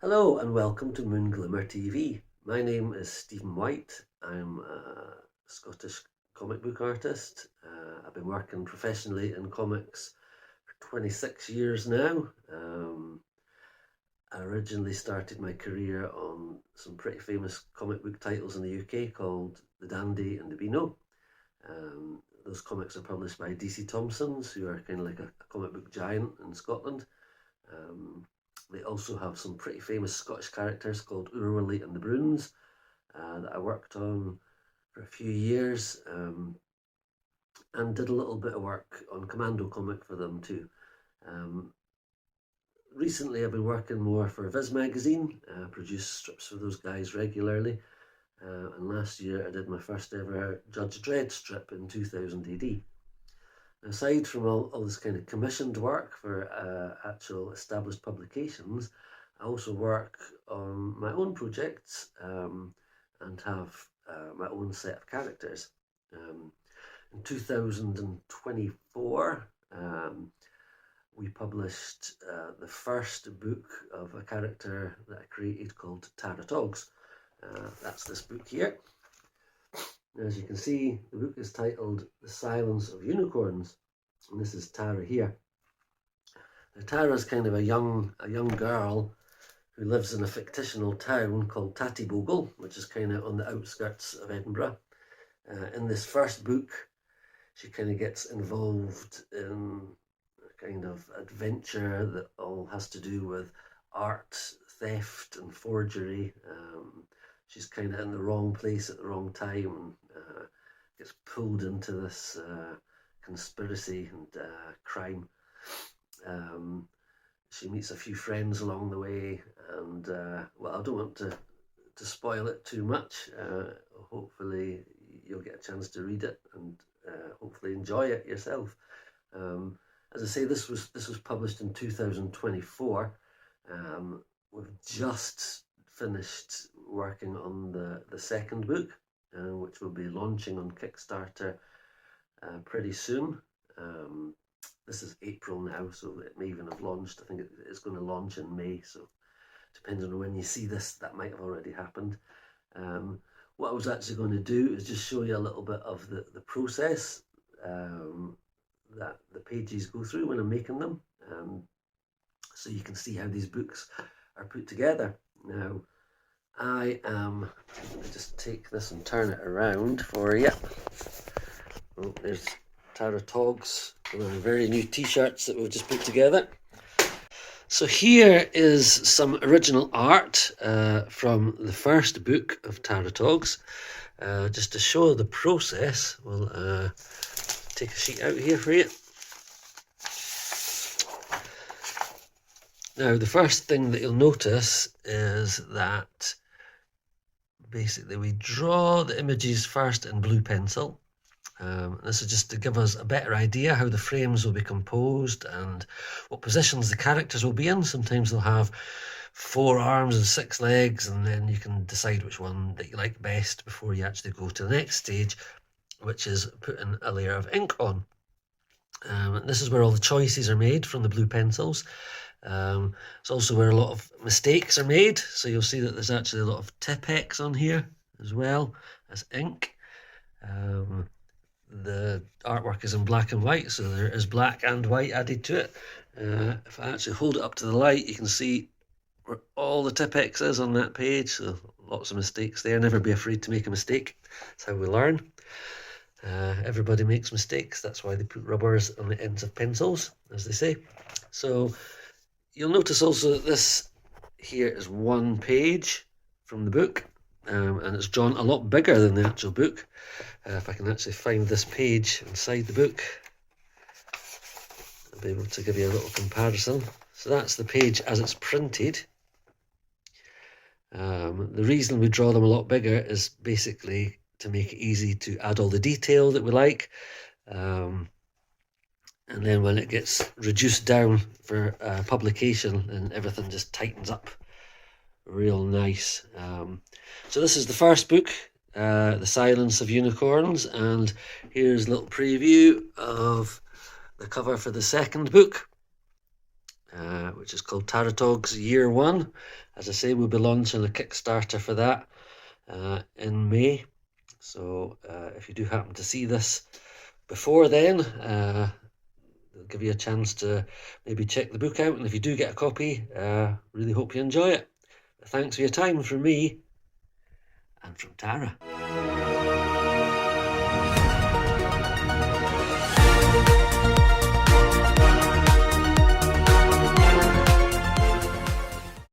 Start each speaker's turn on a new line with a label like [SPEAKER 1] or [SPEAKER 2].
[SPEAKER 1] Hello and welcome to Moon Glimmer TV. My name is Stephen White. I'm a Scottish comic book artist. I've been working professionally in comics for 26 years now. I originally started my career on some pretty famous comic book titles in the UK called The Dandy and the Beano. Those comics are published by DC Thomson's, who are kind of like a comic book giant in Scotland. They also have some pretty famous Scottish characters called Urwillie and the Broons that I worked on for a few years, and did a little bit of work on Commando comic for them too. Recently I've been working more for Viz magazine. I produce strips for those guys regularly, and last year I did my first ever Judge Dredd strip in 2000 AD. Aside from all this kind of commissioned work for actual established publications, I also work on my own projects and have my own set of characters. In 2024, we published the first book of a character that I created called Togs. That's this book here. As you can see, the book is titled The Silence of Unicorns, and this is Tara here. Now, Tara's kind of a young girl who lives in a fictional town called Tattybogle, which is kind of on the outskirts of Edinburgh. In this first book, she kind of gets involved in a kind of adventure that all has to do with art, theft and forgery. She's kind of in the wrong place at the wrong time and gets pulled into this conspiracy and crime. She meets a few friends along the way, and well, I don't want to spoil it too much. Hopefully you'll get a chance to read it and hopefully enjoy it yourself. As I say, this was published in 2024. We've just finished working on the second book, which will be launching on Kickstarter pretty soon. This is April now, so it may even have launched. I think it's going to launch in May, so depending on when you see this, that might have already happened. What I was actually going to do is just show you a little bit of the process that the pages go through when I'm making them, so you can see how these books are put together. Now, I am going to just take this and turn it around for you. Oh, there's Tara Togs, one of our very new t-shirts that we've just put together. So here is some original art from the first book of Tara Togs. Just to show the process, we'll take a sheet out here for you. Now, the first thing that you'll notice is that basically we draw the images first in blue pencil. This is just to give us a better idea how the frames will be composed and what positions the characters will be in. Sometimes they'll have 4 arms and 6 legs, and then you can decide which one that you like best before you actually go to the next stage, which is putting a layer of ink on. This is where all the choices are made from the blue pencils. It's also where a lot of mistakes are made, so you'll see that there's actually a lot of Tipp-Ex on here as well as ink. The artwork is in black and white, so there is black and white added to it. If I actually hold it up to the light, you can see where all the Tipp-Ex is on that page, so lots of mistakes there. Never be afraid to make a mistake. That's how we learn. Everybody makes mistakes. That's why they put rubbers on the ends of pencils, as they say. So you'll notice also that this here is one page from the book, and it's drawn a lot bigger than the actual book. If I can actually find this page inside the book, I'll be able to give you a little comparison. So that's the page as it's printed. The reason we draw them a lot bigger is basically to make it easy to add all the detail that we like. And then when it gets reduced down for publication, then everything just tightens up real nice. So this is the first book, The Silence of Unicorns, and here's a little preview of the cover for the second book, which is called Togs Year 1. As I say, we'll be launching a Kickstarter for that in May. So if you do happen to see this before then, it'll give you a chance to maybe check the book out. And if you do get a copy, really hope you enjoy it. Thanks for your time from me and from Tara.